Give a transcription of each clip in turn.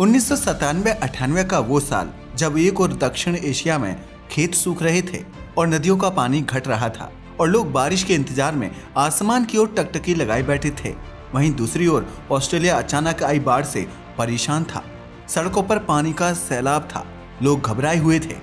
1997-98 का वो साल जब एक और दक्षिण एशिया में खेत सूख रहे थे और नदियों का पानी घट रहा था और लोग बारिश के इंतजार में आसमान की ओर टकटकी लगाए बैठे थे। वहीं दूसरी ओर ऑस्ट्रेलिया अचानक आई बाढ़ से परेशान था। सड़कों पर पानी का सैलाब था, लोग घबराए हुए थे।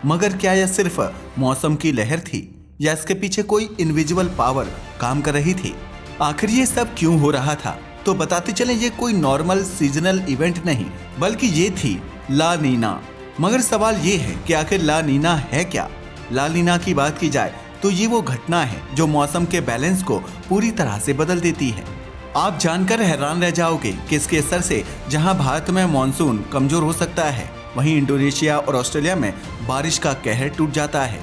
मगर क्या यह सिर्फ मौसम की लहर थी या इसके पीछे कोई इनविजिबल पावर काम कर रही थी? आखिर ये सब क्यों हो रहा था? तो बताते चले, ये कोई नॉर्मल सीजनल इवेंट नहीं बल्कि ये थी ला नीना। मगर सवाल ये है कि आखिर ला नीना है क्या? ला नीना की बात की जाए तो ये वो घटना है जो मौसम के बैलेंस को पूरी तरह से बदल देती है। आप जानकर हैरान रह जाओगे कि इसके असर से जहां भारत में मॉनसून कमजोर हो सकता है, वहीं इंडोनेशिया और ऑस्ट्रेलिया में बारिश का कहर टूट जाता है।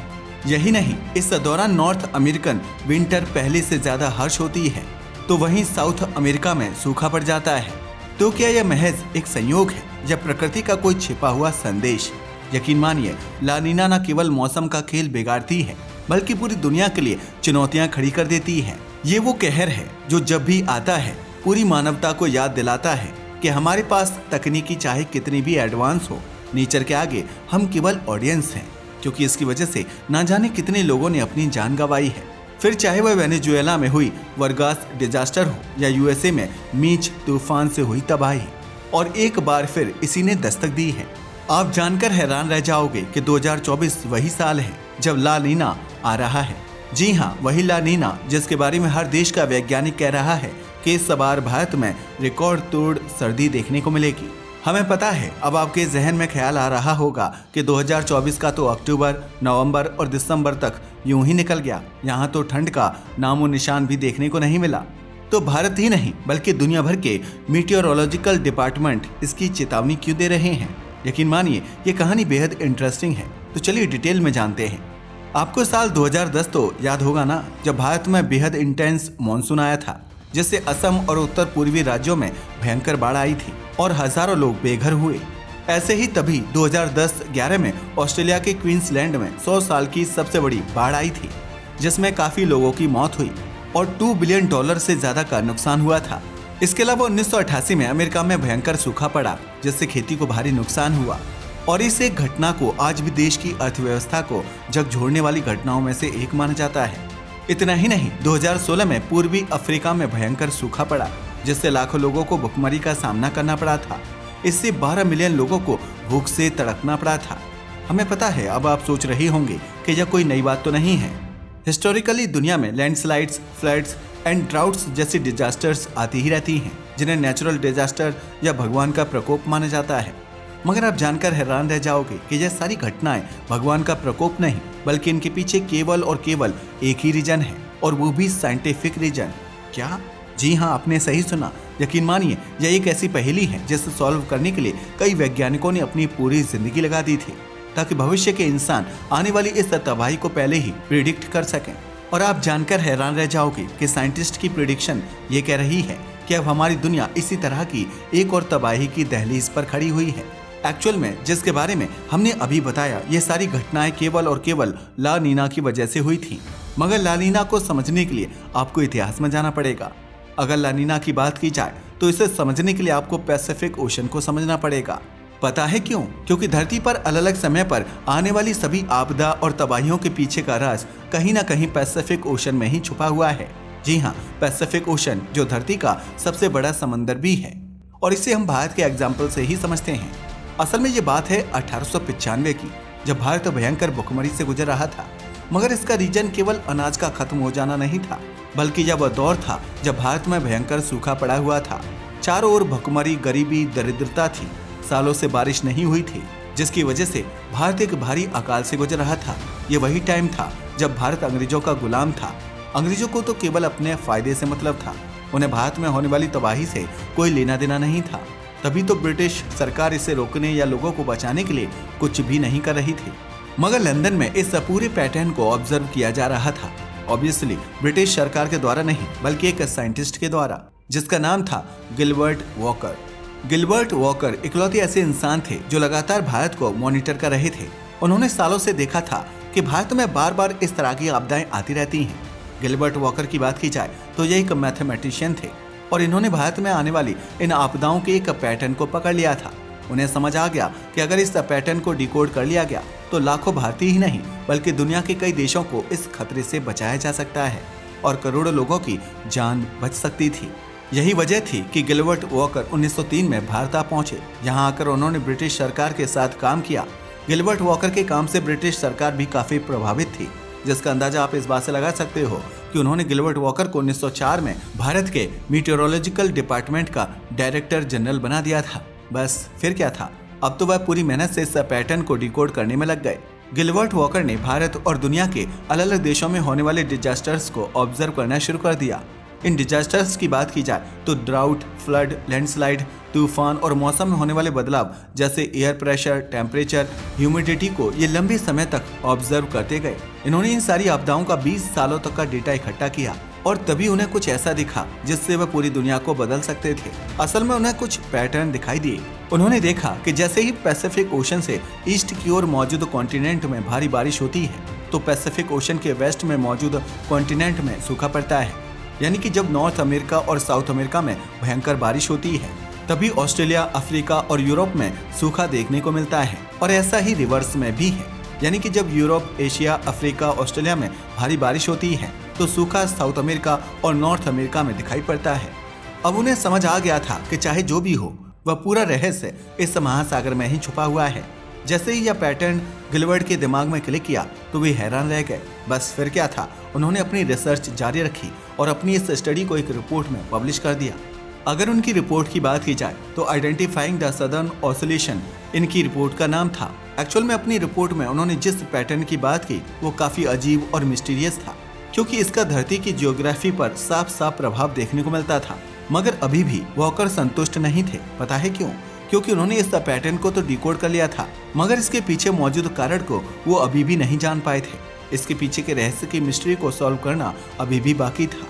यही नहीं, इस दौरान नॉर्थ अमेरिकन विंटर पहले से ज्यादा हार्श होती है, तो वहीं साउथ अमेरिका में सूखा पड़ जाता है। तो क्या यह महज एक संयोग है या प्रकृति का कोई छिपा हुआ संदेश? यकीन मानिए, ला नीना न केवल मौसम का खेल बिगाड़ती है बल्कि पूरी दुनिया के लिए चुनौतियां खड़ी कर देती है। ये वो कहर है जो जब भी आता है पूरी मानवता को याद दिलाता है कि हमारे पास तकनीकी चाहे कितनी भी एडवांस हो, नेचर के आगे हम केवल ऑडियंस हैं, क्योंकि इसकी वजह से ना जाने कितने लोगों ने अपनी जान गंवाई है। फिर चाहे वह वेनेजुएला में हुई वर्गास डिजास्टर हो या यूएसए में मीच तूफान से हुई तबाही, और एक बार फिर इसी ने दस्तक दी है। आप जानकर हैरान रह जाओगे कि 2024 वही साल है जब ला नीना आ रहा है। जी हाँ, वही ला नीना जिसके बारे में हर देश का वैज्ञानिक कह रहा है कि इस बार भारत में रिकॉर्ड तोड़ सर्दी देखने को मिलेगी। हमें पता है, अब आपके जहन में ख्याल आ रहा होगा कि 2024 का तो अक्टूबर, नवंबर और दिसंबर तक यूं ही निकल गया, यहाँ तो ठंड का नामो निशान भी देखने को नहीं मिला। तो भारत ही नहीं बल्कि दुनिया भर के मीटियोरोलॉजिकल डिपार्टमेंट इसकी चेतावनी क्यों दे रहे हैं? यकीन मानिए, ये कहानी बेहद इंटरेस्टिंग है। तो चलिए डिटेल में जानते हैं। आपको साल 2010 तो याद होगा ना, जब भारत में बेहद इंटेंस मानसून आया था, जिससे असम और उत्तर पूर्वी राज्यों में भयंकर बाढ़ आई थी और हजारों लोग बेघर हुए। ऐसे ही तभी 2010-11 में ऑस्ट्रेलिया के क्वींसलैंड में 100 साल की सबसे बड़ी बाढ़ आई थी, जिसमें काफी लोगों की मौत हुई और $2 बिलियन से ज्यादा का नुकसान हुआ था। इसके अलावा 1988 में अमेरिका में भयंकर सूखा पड़ा, जिससे खेती को भारी नुकसान हुआ, और इस एक घटना को आज भी देश की अर्थव्यवस्था को झकझोरने वाली घटनाओं में से एक माना जाता है। इतना ही नहीं, 2016 में पूर्वी अफ्रीका में भयंकर सूखा पड़ा, जिससे लाखों लोगों को भुखमरी का सामना करना पड़ा था। इससे 12 मिलियन लोगों को भूख से तड़पना पड़ा था। हमें पता है, अब आप सोच रहे होंगे कि यह कोई नई बात तो नहीं है। हिस्टोरिकली दुनिया में लैंडस्लाइड्स, फ्लड्स एंड ड्राउट्स जैसी डिजास्टर्स आती ही रहती हैं, जिन्हें नेचुरल डिजास्टर या भगवान का प्रकोप माना जाता है। मगर आप जानकर हैरान रह जाओगे कि यह सारी घटनाएं भगवान का प्रकोप नहीं, बल्कि इनके पीछे केवल और केवल एक ही रीजन है, और वो भी साइंटिफिक रीजन। क्या? जी हाँ, आपने सही सुना। यकीन मानिए, यह एक ऐसी पहेली है जिसे सॉल्व करने के लिए कई वैज्ञानिकों ने अपनी पूरी जिंदगी लगा दी थी, ताकि भविष्य के इंसान आने वाली इस तबाही को पहले ही प्रिडिक्ट कर सकें। और आप जानकर हैरान रह जाओगे कि साइंटिस्ट की प्रिडिक्शन ये कह रही है कि अब हमारी दुनिया इसी तरह की एक और तबाही की दहलीज पर खड़ी हुई है। एक्चुअल में जिसके बारे में हमने अभी बताया, ये सारी घटनाएं केवल और केवल ला नीना की वजह से हुई थी। मगर ला नीना को समझने के लिए आपको इतिहास में जाना पड़ेगा। अगर ला नीना की बात की जाए तो इसे समझने के लिए आपको पैसिफिक ओशन को समझना पड़ेगा। पता है क्यों? क्योंकि धरती पर अलग अलग समय पर आने वाली सभी आपदा और तबाहियों के पीछे का राज कहीं ना कहीं पैसिफिक ओशन में ही छुपा हुआ है। जी हाँ, पैसिफिक ओशन, जो धरती का सबसे बड़ा समंदर भी है, और इसे हम भारत के एग्जाम्पल से ही समझते हैं। असल में ये बात है 1895 की, जब भारत भयंकर भुखमरी से गुजर रहा था। मगर इसका रीजन केवल अनाज का खत्म हो जाना नहीं था, बल्कि यह वह दौर था जब भारत में भयंकर सूखा पड़ा हुआ था। चारों ओर भुखमरी, गरीबी, दरिद्रता थी। सालों से बारिश नहीं हुई थी, जिसकी वजह से भारत एक भारी अकाल से गुजर रहा था। ये वही टाइम था जब भारत अंग्रेजों का गुलाम था। अंग्रेजों को तो केवल अपने फायदे से मतलब था, उन्हें भारत में होने वाली तबाही से कोई लेना देना नहीं था। तभी तो ब्रिटिश सरकार इसे रोकने या लोगों को बचाने के लिए कुछ भी नहीं कर रही थी। मगर लंदन में इस पूरे पैटर्न को ऑब्जर्व किया जा रहा था, ऑब्वियसली ब्रिटिश सरकार के द्वारा नहीं, बल्कि एक साइंटिस्ट के द्वारा, जिसका नाम था गिलबर्ट वॉकर। गिलबर्ट वॉकर इकलौते ऐसे इंसान थे जो लगातार भारत को मॉनिटर कर रहे थे। उन्होंने सालों से देखा था कि भारत में बार बार इस तरह की आपदाएं आती रहती हैं। गिलबर्ट वॉकर की बात की जाए तो ये एक मैथमेटिशियन थे और इन्होंने भारत में आने वाली इन आपदाओं के एक पैटर्न को पकड़ लिया था। उन्हें समझ आ गया कि अगर इस पैटर्न को डिकोड कर लिया गया तो लाखों भारतीय ही नहीं बल्कि दुनिया के कई देशों को इस खतरे से बचाया जा सकता है और करोड़ों लोगों की जान बच सकती थी। यही वजह थी कि गिलबर्ट वॉकर 1903 में भारत आ पहुंचे। यहाँ आकर उन्होंने ब्रिटिश सरकार के साथ काम किया। गिलबर्ट वॉकर के काम से ब्रिटिश सरकार भी काफी प्रभावित थी, जिसका अंदाजा आप इस बात से लगा सकते हो कि उन्होंने गिलबर्ट वॉकर को 1904 में भारत के मीटेरोलॉजिकल डिपार्टमेंट का डायरेक्टर जनरल बना दिया था। बस फिर क्या था, अब तो वह पूरी मेहनत से इस पैटर्न को डिकोड करने में लग गए। गिलबर्ट वॉकर ने भारत और दुनिया के अलग अलग देशों में होने वाले डिजास्टर्स को ऑब्जर्व करना शुरू कर दिया। इन डिजास्टर्स की बात की जाए तो ड्राउट, फ्लड, लैंडस्लाइड, तूफान और मौसम में होने वाले बदलाव जैसे एयर प्रेशर, टेम्परेचर, ह्यूमिडिटी को ये लंबे समय तक ऑब्जर्व करते गए। इन्होंने इन सारी आपदाओं का 20 सालों तक का डेटा इकट्ठा किया और तभी उन्हें कुछ ऐसा दिखा जिससे वह पूरी दुनिया को बदल सकते थे। असल में उन्हें कुछ पैटर्न दिखाई दिए। उन्होंने देखा कि जैसे ही पैसिफिक ओशन से ईस्ट की ओर मौजूद कॉन्टिनेंट में भारी बारिश होती है तो पैसिफिक ओशन के वेस्ट में मौजूद कॉन्टिनेंट में सूखा पड़ता है। यानी कि जब नॉर्थ अमेरिका और साउथ अमेरिका में भयंकर बारिश होती है तभी ऑस्ट्रेलिया, अफ्रीका और यूरोप में सूखा देखने को मिलता है। और ऐसा ही रिवर्स में भी है, यानी कि जब यूरोप, एशिया, अफ्रीका, ऑस्ट्रेलिया में भारी बारिश होती है तो सूखा साउथ अमेरिका और नॉर्थ अमेरिका में दिखाई पड़ता है। अब उन्हें समझ आ गया था कि चाहे जो भी हो वह पूरा रहस्य इस महासागर में ही छुपा हुआ है। जैसे ही यह पैटर्न गिलबर्ट के दिमाग में क्लिक किया तो वे हैरान रह गए। बस फिर क्या था, उन्होंने अपनी रिसर्च जारी रखी और अपनी इस स्टडी को एक रिपोर्ट में पब्लिश कर दिया। अगर उनकी रिपोर्ट की बात की जाए तो आइडेंटिफाइंग द सदर्न ऑसिलेशन इनकी रिपोर्ट का नाम था। एक्चुअल में अपनी रिपोर्ट में उन्होंने जिस पैटर्न की बात की वो काफी अजीब और मिस्टीरियस था, क्योंकि इसका धरती की जियोग्राफी पर साफ साफ प्रभाव देखने को मिलता था। मगर अभी भी वॉकर संतुष्ट नहीं थे। पता है क्यों? क्योंकि उन्होंने इस पैटर्न को तो डिकोड कर लिया था, मगर इसके पीछे मौजूद कारण को वो अभी भी नहीं जान पाए थे। इसके पीछे के रहस्य की मिस्ट्री को सॉल्व करना अभी भी बाकी था।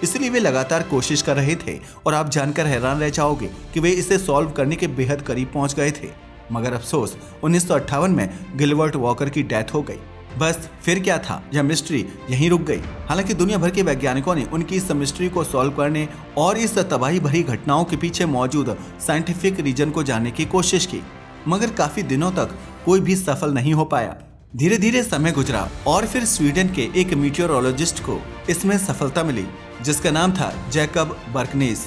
इसलिए वे लगातार कोशिश कर रहे थे और आप जानकर हैरान रह जाओगे कि वे इसे सॉल्व करने के बेहद करीब पहुंच गए थे। मगर अफसोस 1958 में गिलबर्ट वॉकर की डेथ हो गई। बस फिर क्या था, यह मिस्ट्री यहीं रुक गई। हालांकि दुनिया भर के वैज्ञानिकों ने उनकी इस मिस्ट्री को सॉल्व करने और इस तबाही भरी घटनाओं के पीछे मौजूद साइंटिफिक रीजन को जानने की कोशिश की, मगर काफी दिनों तक कोई भी सफल नहीं हो पाया। धीरे धीरे समय गुजरा और फिर स्वीडन के एक मीटियोरोलॉजिस्ट को इसमें सफलता मिली, जिसका नाम था जैकब बर्कनेस।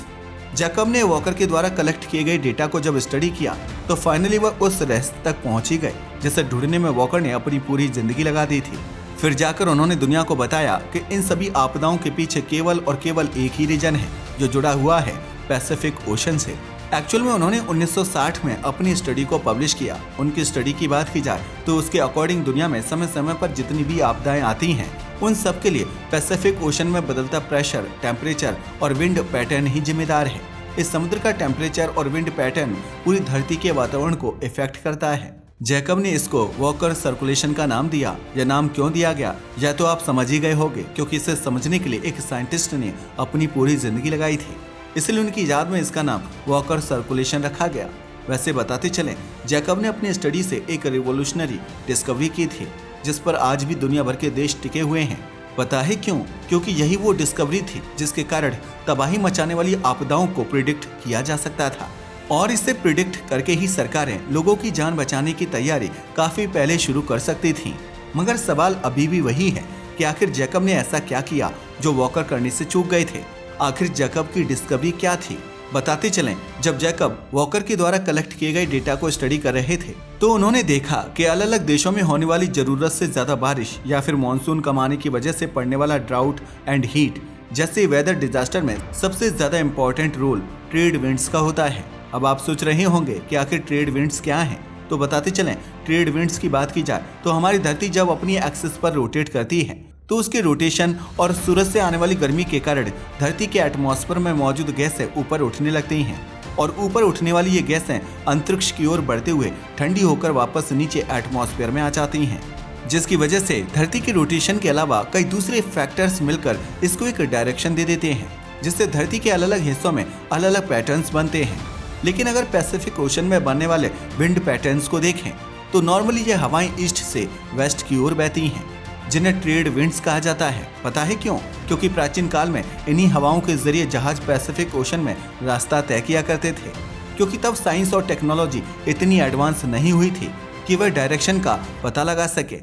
जैकब ने वॉकर के द्वारा कलेक्ट किए गए डेटा को जब स्टडी किया तो फाइनली वह उस रहस्य तक पहुंच ही गए जिसे ढूंढने में वॉकर ने अपनी पूरी जिंदगी लगा दी थी। फिर जाकर उन्होंने दुनिया को बताया कि इन सभी आपदाओं के पीछे केवल और केवल एक ही रीजन है जो जुड़ा हुआ है पैसिफिक ओशन से। एक्चुअल में उन्होंने 1960 में अपनी स्टडी को पब्लिश किया। उनकी स्टडी की बात की जाए तो उसके अकॉर्डिंग दुनिया में समय समय पर जितनी भी आपदाएं आती हैं उन सब के लिए पैसिफिक ओशन में बदलता प्रेशर, टेम्परेचर और विंड पैटर्न ही जिम्मेदार है। इस समुद्र का टेम्परेचर और विंड पैटर्न पूरी धरती के वातावरण को इफेक्ट करता है। जैकब ने इसको वॉकर सर्कुलेशन का नाम दिया। यह नाम क्यों दिया गया यह तो आप समझ ही गए होंगे, क्योंकि इसे समझने के लिए एक साइंटिस्ट ने अपनी पूरी जिंदगी लगाई थी। इसलिए उनकी याद में इसका नाम वॉकर सर्कुलेशन रखा गया। वैसे बताते चलें, जैकब ने अपनी स्टडी से एक रिवोल्यूशनरी डिस्कवरी की थी जिस पर आज भी दुनिया भर के देश टिके हुए हैं। पता है क्यों? क्योंकि यही वो डिस्कवरी थी जिसके कारण तबाही मचाने वाली आपदाओं को प्रिडिक्ट किया जा सकता था, और इसे प्रिडिक्ट करके ही सरकारें लोगों की जान बचाने की तैयारी काफी पहले शुरू कर सकती थीं। मगर सवाल अभी भी वही है कि आखिर जैकब ने ऐसा क्या किया जो वॉकर करने से चूक गए थे। आखिर जैकब की डिस्कवरी क्या थी? बताते चलें, जब जैकब वॉकर के द्वारा कलेक्ट किए गए डेटा को स्टडी कर रहे थे तो उन्होंने देखा कि अलग अलग देशों में होने वाली जरूरत से ज्यादा बारिश या फिर मॉनसून कम आने की वजह से पड़ने वाला ड्राउट एंड हीट जैसे वेदर डिजास्टर में सबसे ज्यादा इंपॉर्टेंट रोल ट्रेड विंड्स का होता है। अब आप सोच रहे होंगे कि आखिर ट्रेड विंड्स क्या हैं? तो बताते चलें, ट्रेड विंड्स की बात की जाए तो हमारी धरती जब अपनी एक्सिस पर रोटेट करती है तो उसके रोटेशन और सूरज से आने वाली गर्मी के कारण धरती के एटमॉस्फेयर में मौजूद गैसें ऊपर उठने लगती हैं, और ऊपर उठने वाली ये गैसें अंतरिक्ष की ओर बढ़ते हुए ठंडी होकर वापस नीचे एटमॉस्फेयर में आ जाती हैं, जिसकी वजह से धरती के रोटेशन के अलावा कई दूसरे फैक्टर्स मिलकर इसको एक डायरेक्शन दे देते हैं, जिससे धरती के अलग अलग हिस्सों में अलग अलग पैटर्न्स बनते हैं। लेकिन अगर पैसिफिक ओशन में बनने वाले विंड पैटर्न्स को देखें तो नॉर्मली ये हवाएं ईस्ट से वेस्ट की ओर बहती हैं, जिन्हें ट्रेड विंड्स कहा जाता है। पता है क्यों? क्योंकि प्राचीन काल में इन्हीं हवाओं के जरिए जहाज पैसिफिक ओशन में रास्ता तय किया करते थे। क्योंकि तब साइंस और टेक्नोलॉजी इतनी एडवांस नहीं हुई थी कि वह डायरेक्शन का पता लगा सके।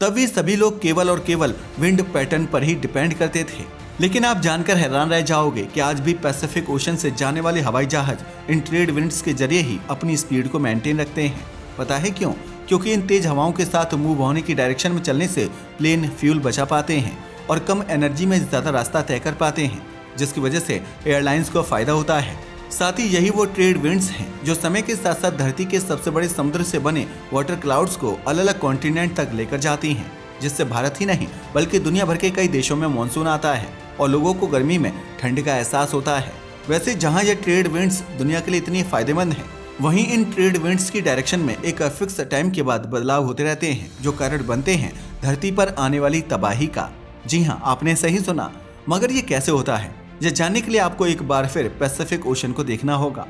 तभी सभी लोग केवल और केवल विंड पैटर्न पर ही डिपेंड करते थे। लेकिन आप जानकर हैरान रह जाओगे कि आज भी पैसिफिक ओशन से जाने वाले हवाई जहाज इन ट्रेड विंड्स के जरिए ही अपनी स्पीड को मेंटेन रखते हैं। पता है क्यों? क्योंकि इन तेज हवाओं के साथ मूव होने की डायरेक्शन में चलने से प्लेन फ्यूल बचा पाते हैं और कम एनर्जी में ज्यादा रास्ता तय कर पाते हैं, जिसकी वजह से एयरलाइंस को फायदा होता है। साथ ही यही वो ट्रेड विंड्स हैं जो समय के साथ साथ धरती के सबसे बड़े समुद्र से बने वाटर क्लाउड्स को अलग अलग कॉन्टिनेंट तक लेकर जाती हैं, जिससे भारत ही नहीं बल्कि दुनिया भर के कई देशों में मानसून आता है और लोगों को गर्मी में ठंड का एहसास होता है। वैसे जहां ये ट्रेड विंड्स दुनिया के लिए इतनी फायदेमंद हैं, वहीं इन ट्रेड विंड्स की डायरेक्शन में एक फिक्स टाइम के बाद बदलाव होते रहते हैं, जो कारण बनते हैं धरती पर आने वाली तबाही का। जी हाँ, आपने सही सुना। मगर ये कैसे होता है, ये जानने के लिए आपको एक बार फिर पैसिफिक ओशन को देखना होगा।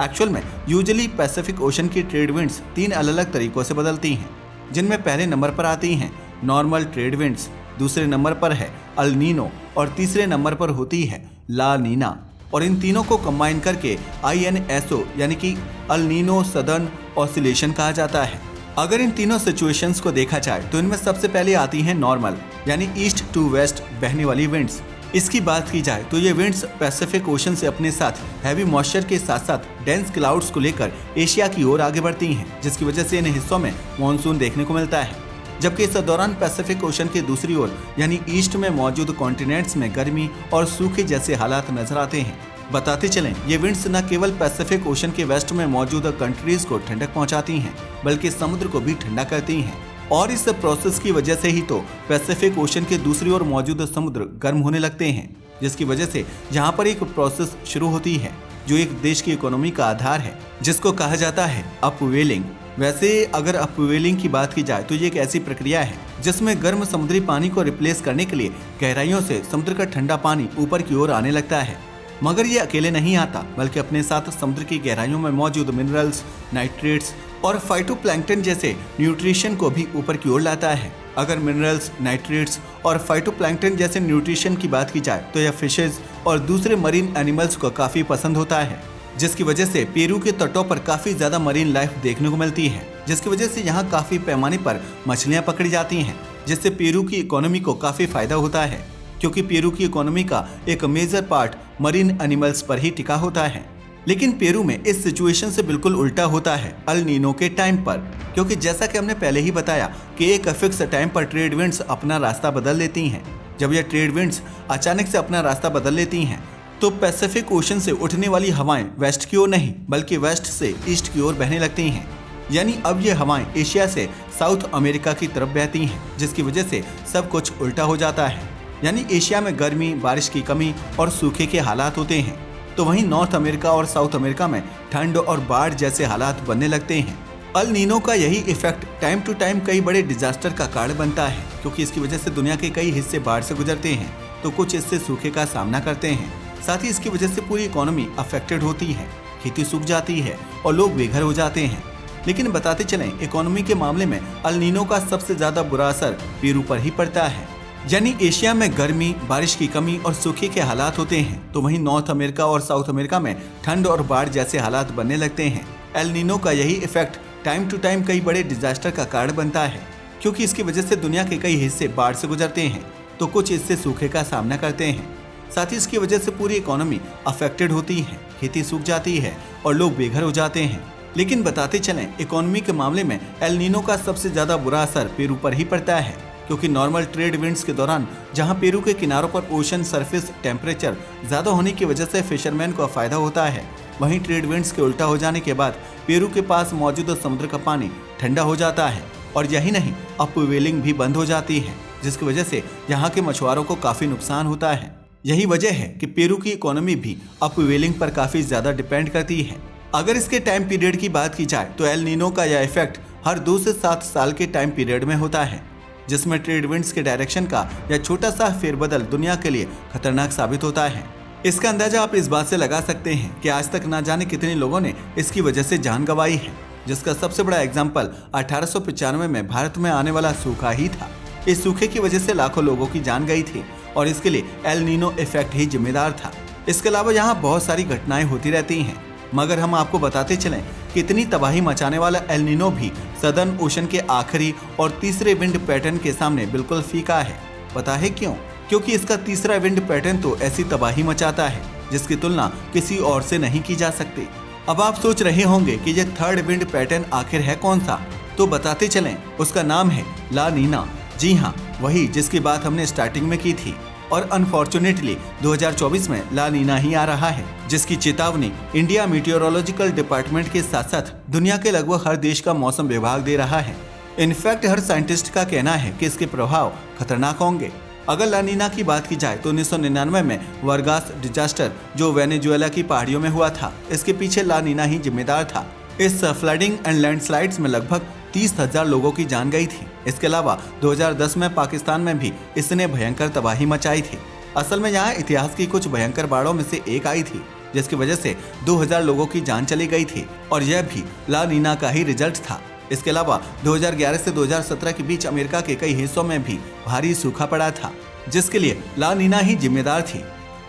एक्चुअल में यूजुअली पैसिफिक ओशन की ट्रेड विंड्स 3 अलग अलग तरीकों से बदलती हैं, जिनमें पहले नंबर पर आती हैं नॉर्मल ट्रेड विंड्स, दूसरे नंबर पर है अल नीनो और तीसरे नंबर पर होती है ला नीना। और इन तीनों को कंबाइन करके INSO यानी कि अल नीनो सदर्न ऑसिलेशन कहा जाता है। अगर इन तीनों सिचुएशंस को देखा जाए तो इनमें सबसे पहले आती है नॉर्मल यानी ईस्ट टू वेस्ट बहने वाली विंड्स। इसकी बात की जाए तो ये विंड्स पैसिफिक ओशन से अपने साथ हैवी मॉइस्चर के साथ साथ डेंस क्लाउड्स को लेकर एशिया की ओर आगे बढ़ती हैं, जिसकी वजह से इन हिस्सों में मानसून देखने को मिलता है। जबकि इस दौरान पैसिफिक ओशन के दूसरी ओर यानी ईस्ट में मौजूद कॉन्टिनेंट्स में गर्मी और सूखे जैसे हालात नजर आते हैं। बताते चलें, ये विंड्स न केवल पैसिफिक ओशन के वेस्ट में मौजूद कंट्रीज को ठंडक पहुंचाती हैं, बल्कि समुद्र को भी ठंडा करती हैं। और इस प्रोसेस की वजह से ही तो पैसिफिक ओशन के दूसरी ओर मौजूद समुद्र गर्म होने लगते हैं, जिसकी वजह से यहाँ पर एक प्रोसेस शुरू होती है जो एक देश की इकोनॉमी का आधार है, जिसको कहा जाता है अपवेलिंग। वैसे अगर अपवेलिंग की बात की जाए तो ये एक ऐसी प्रक्रिया है जिसमें गर्म समुद्री पानी को रिप्लेस करने के लिए गहराइयों से समुद्र का ठंडा पानी ऊपर की ओर आने लगता है। मगर ये अकेले नहीं आता, बल्कि अपने साथ समुद्र की गहराइयों में मौजूद मिनरल्स, नाइट्रेट्स और फाइटोप्लैंक्टन जैसे न्यूट्रिशन को भी ऊपर की ओर लाता है। अगर मिनरल्स, नाइट्रेट्स और फाइटोप्लैंक्टन जैसे न्यूट्रिशन की बात की जाए तो यह फिशेज और दूसरे मरीन एनिमल्स को काफी पसंद होता है, जिसकी वजह से पेरू के तटों पर काफी ज्यादा मरीन लाइफ देखने को मिलती है, जिसकी वजह से यहाँ काफी पैमाने पर मछलियाँ पकड़ी जाती हैं, जिससे पेरू की इकोनॉमी को काफी फायदा होता है, क्योंकि पेरू की इकोनॉमी का एक मेजर पार्ट मरीन एनिमल्स पर ही टिका होता है। लेकिन पेरू में इस सिचुएशन से बिल्कुल उल्टा होता है अल नीनो के टाइम पर, क्योंकि जैसा कि हमने पहले ही बताया कि एक फिक्स टाइम पर ट्रेड विंड्स अपना रास्ता बदल लेती हैं। जब यह ट्रेड विंड्स अचानक से अपना रास्ता बदल लेती हैं तो पैसिफिक ओशन से उठने वाली हवाएं वेस्ट की ओर नहीं बल्कि वेस्ट से ईस्ट की ओर बहने लगती हैं। यानी अब ये हवाएं एशिया से साउथ अमेरिका की तरफ बहती हैं, जिसकी वजह से सब कुछ उल्टा हो जाता है। यानी एशिया में गर्मी, बारिश की कमी और सूखे के हालात होते हैं, तो वहीं नॉर्थ अमेरिका और साउथ अमेरिका में ठंड और बाढ़ जैसे हालात बनने लगते हैं। अल नीनो का यही इफेक्ट टाइम टू टाइम कई बड़े डिजास्टर का कारण बनता है, क्योंकि इसकी वजह से दुनिया के कई हिस्से बाढ़ से गुजरते हैं तो कुछ इससे सूखे का सामना करते हैं। साथ ही इसकी वजह से पूरी इकोनॉमी अफेक्टेड होती है, खेती सूख जाती है और लोग बेघर हो जाते हैं। लेकिन बताते चलें, इकोनॉमी के मामले में अल नीनो का सबसे ज्यादा बुरा असर पेरू पर ही पड़ता है। यानी एशिया में गर्मी, बारिश की कमी और सूखे के हालात होते हैं, तो वहीं नॉर्थ अमेरिका और साउथ अमेरिका में ठंड और बाढ़ जैसे हालात बनने लगते हैं। एल नीनो का यही इफेक्ट टाइम टू टाइम कई बड़े डिजास्टर का कारण बनता है, क्योंकि इसकी वजह से दुनिया के कई हिस्से बाढ़ से गुजरते हैं तो कुछ इससे सूखे का सामना करते हैं। साथ ही इसकी वजह से पूरी इकोनॉमी अफेक्टेड होती है, खेती सूख जाती है और लोग बेघर हो जाते हैं। लेकिन बताते चलें, इकोनॉमी के मामले में एल नीनो का सबसे ज्यादा बुरा असर पेरू पर ही पड़ता है, क्योंकि नॉर्मल ट्रेड विंड्स के दौरान जहां पेरू के किनारों पर ओशन सरफेस टेम्परेचर ज्यादा होने की वजह से फिशरमैन को फायदा होता है, वहीं ट्रेड विंड्स के उल्टा हो जाने के बाद पेरू के पास मौजूद समुद्र का पानी ठंडा हो जाता है और यही नहीं, अपवेलिंग भी बंद हो जाती है, जिसकी वजह से यहाँ के मछुआरों को काफी नुकसान होता है। यही वजह है कि पेरू की इकोनॉमी भी अपवेलिंग पर काफी ज्यादा डिपेंड करती है। अगर इसके टाइम पीरियड की बात की जाए तो एल नीनो का यह इफेक्ट हर 2 से 7 साल के टाइम पीरियड में होता है, जिसमें ट्रेड विंड्स के डायरेक्शन का यह छोटा सा फेरबदल दुनिया के लिए खतरनाक साबित होता है। इसका अंदाजा आप इस बात से लगा सकते हैं कि आज तक ना जाने कितने लोगों ने इसकी वजह से जान गंवाई है, जिसका सबसे बड़ा एग्जाम्पल 1895 में भारत में आने वाला सूखा ही था। इस सूखे की वजह से लाखों लोगों की जान गई थी और इसके लिए एल नीनो इफेक्ट ही जिम्मेदार था। इसके अलावा यहाँ बहुत सारी घटनाएं होती रहती हैं, मगर हम आपको बताते चलें कि इतनी तबाही मचाने वाला एल नीनो भी सदर्न ओशन के आखिरी और तीसरे विंड पैटर्न के सामने बिल्कुल फीका है। पता है क्यों? क्योंकि इसका तीसरा विंड पैटर्न तो ऐसी तबाही मचाता है जिसकी तुलना किसी और से नहीं की जा सकती। अब आप सोच रहे होंगे कि ये थर्ड विंड पैटर्न आखिर है कौन सा, तो बताते चलें, उसका नाम है ला नीना। जी हाँ, वही जिसकी बात हमने स्टार्टिंग में की थी। और अनफॉर्चुनेटली 2024 में ला नीना ही आ रहा है, जिसकी चेतावनी इंडिया मीटियोरोलॉजिकल डिपार्टमेंट के साथ साथ दुनिया के लगभग हर देश का मौसम विभाग दे रहा है। इनफैक्ट हर साइंटिस्ट का कहना है कि इसके प्रभाव खतरनाक होंगे। अगर ला नीना की बात की जाए तो 1999 में वर्गास डिजास्टर जो वेनेजुएला की पहाड़ियों में हुआ था, इसके पीछे ला नीना ही जिम्मेदार था। इस फ्लडिंग एंड लैंडस्लाइड्स में लगभग 30,000 लोगों की जान गई थी। इसके अलावा 2010 में पाकिस्तान में भी इसने भयंकर तबाही मचाई थी। असल में यहाँ इतिहास की कुछ भयंकर बाढ़ों में से एक आई थी, जिसकी वजह से 2000 लोगों की जान चली गई थी और यह भी ला नीना का ही रिजल्ट था। इसके अलावा 2011 से 2017 के बीच अमेरिका के कई हिस्सों में भी भारी सूखा पड़ा था, जिसके लिए ला नीना ही जिम्मेदार थी।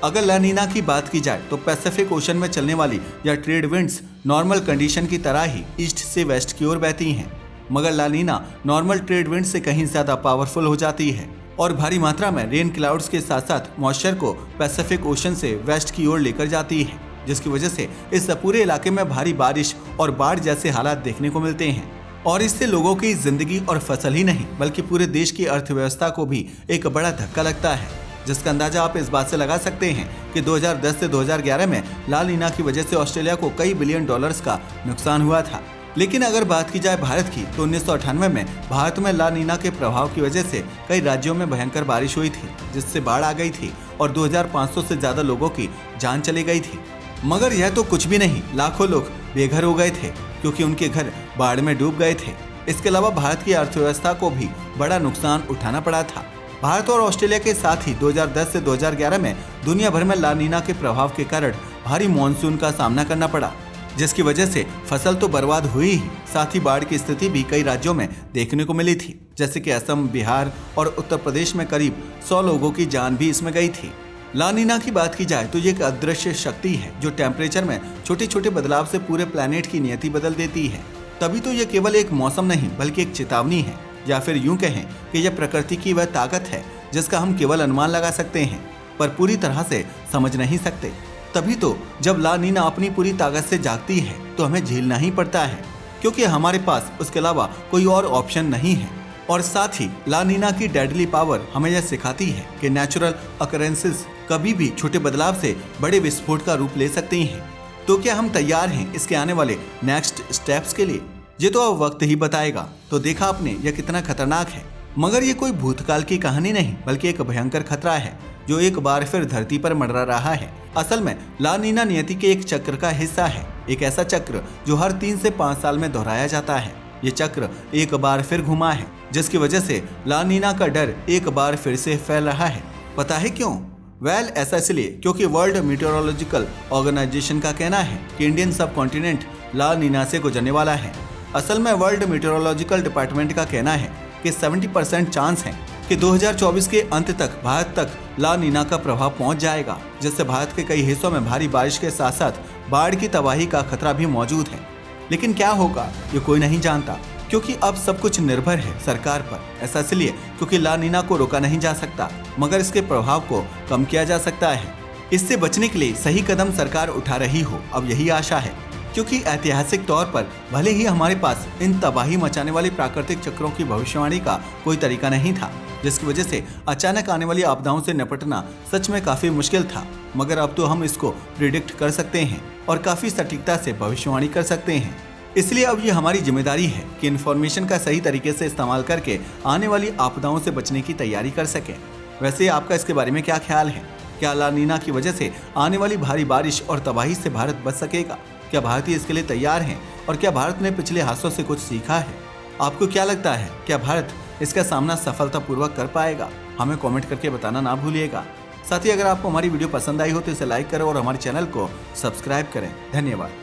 अगर ला नीना की बात की जाए तो पैसिफिक ओशन में चलने वाली यह ट्रेड विंड्स नॉर्मल कंडीशन की तरह ही ईस्ट से वेस्ट की ओर बहती हैं, मगर ला नीना नॉर्मल ट्रेड विंड से कहीं ज्यादा पावरफुल हो जाती है और भारी मात्रा में रेन क्लाउड्स के साथ साथ मॉइस्चर को पैसिफिक ओशन से वेस्ट की ओर लेकर जाती है, जिसकी वजह से इस पूरे इलाके में भारी बारिश और बाढ़ जैसे हालात देखने को मिलते हैं। और इससे लोगों की जिंदगी और फसल ही नहीं बल्कि पूरे देश की अर्थव्यवस्था को भी एक बड़ा धक्का लगता है, जिसका अंदाजा आप इस बात से लगा सकते हैं कि 2010 से 2011 में ला नीना की वजह से ऑस्ट्रेलिया को कई बिलियन डॉलर्स का नुकसान हुआ था। लेकिन अगर बात की जाए भारत की तो 1998 में भारत में ला नीना के प्रभाव की वजह से कई राज्यों में भयंकर बारिश हुई थी, जिससे बाढ़ आ गई थी और 2500 से ज्यादा लोगों की जान चली गई थी। मगर यह तो कुछ भी नहीं, लाखों लोग बेघर हो गए थे क्योंकि उनके घर बाढ़ में डूब गए थे। इसके अलावा भारत की अर्थव्यवस्था को भी बड़ा नुकसान उठाना पड़ा था। भारत और ऑस्ट्रेलिया के साथ ही 2010 से 2011 में दुनिया भर में ला नीना के प्रभाव के कारण भारी मानसून का सामना करना पड़ा, जिसकी वजह से फसल तो बर्बाद हुई ही, साथ ही बाढ़ की स्थिति भी कई राज्यों में देखने को मिली थी, जैसे कि असम, बिहार और उत्तर प्रदेश में करीब 100 लोगों की जान भी इसमें गई थी। ला नीना की बात की जाए तो ये एक अदृश्य शक्ति है जो टेम्परेचर में छोटे छोटे बदलाव से पूरे प्लेनेट की नियति बदल देती है। तभी तो ये केवल एक मौसम नहीं बल्कि एक चेतावनी है, या फिर यूं कहें कि यह प्रकृति की वह ताकत है जिसका हम केवल अनुमान लगा सकते हैं पर पूरी तरह से समझ नहीं सकते। तभी तो जब ला नीना अपनी पूरी ताकत से जागती है तो हमें झेलना ही पड़ता है, क्योंकि हमारे पास उसके अलावा कोई और ऑप्शन नहीं है। और साथ ही ला नीना की डेडली पावर हमें यह सिखाती है कि नेचुरल अकरेंसेस कभी भी छोटे बदलाव से बड़े विस्फोट का रूप ले सकती हैं। तो क्या हम तैयार हैं इसके आने वाले नेक्स्ट स्टेप्स के लिए? ये तो अब वक्त ही बताएगा। तो देखा आपने यह कितना खतरनाक है, मगर ये कोई भूतकाल की कहानी नहीं बल्कि एक भयंकर खतरा है जो एक बार फिर धरती पर मंडरा रहा है। असल में ला नीना नियति के एक चक्र का हिस्सा है, एक ऐसा चक्र जो हर 3 से 5 साल में दोहराया जाता है। ये चक्र एक बार फिर घुमा है, जिसकी वजह से ला नीना का डर एक बार फिर से फैल रहा है। पता है क्यों? ऐसा इसलिए क्योंकि वर्ल्ड मीटियोरोलॉजिकल ऑर्गेनाइजेशन का कहना है कि इंडियन सब कॉन्टिनेंट ला नीना से गुजरने वाला है। असल में वर्ल्ड मीटियोरोलॉजिकल डिपार्टमेंट का कहना है कि 70% चांस है कि 2024 के अंत तक भारत तक ला नीना का प्रभाव पहुंच जाएगा, जिससे भारत के कई हिस्सों में भारी बारिश के साथ साथ बाढ़ की तबाही का खतरा भी मौजूद है। लेकिन क्या होगा ये कोई नहीं जानता, क्योंकि अब सब कुछ निर्भर है सरकार पर। ऐसा इसलिए क्योंकि ला नीना को रोका नहीं जा सकता, मगर इसके प्रभाव को कम किया जा सकता है। इससे बचने के लिए सही कदम सरकार उठा रही हो, अब यही आशा है, क्योंकि ऐतिहासिक तौर पर भले ही हमारे पास इन तबाही मचाने वाले प्राकृतिक चक्रों की भविष्यवाणी का कोई तरीका नहीं था, जिसकी वजह से अचानक आने वाली आपदाओं से निपटना सच में काफी मुश्किल था, मगर अब तो हम इसको प्रिडिक्ट कर सकते हैं और काफी सटीकता से भविष्यवाणी कर सकते हैं। इसलिए अब ये हमारी जिम्मेदारी है कि इन्फॉर्मेशन का सही तरीके से इस्तेमाल करके आने वाली आपदाओं से बचने की तैयारी कर सकें। वैसे आपका इसके बारे में क्या ख्याल है? क्या ला नीना की वजह से आने वाली भारी बारिश और तबाही से भारत बच सकेगा? क्या भारतीय इसके लिए तैयार हैं? और क्या भारत ने पिछले हादसों से कुछ सीखा है? आपको क्या लगता है, क्या भारत इसका सामना सफलतापूर्वक कर पाएगा? हमें कमेंट करके बताना ना भूलिएगा। साथ ही अगर आपको हमारी वीडियो पसंद आई हो तो इसे लाइक करें और हमारे चैनल को सब्सक्राइब करें। धन्यवाद।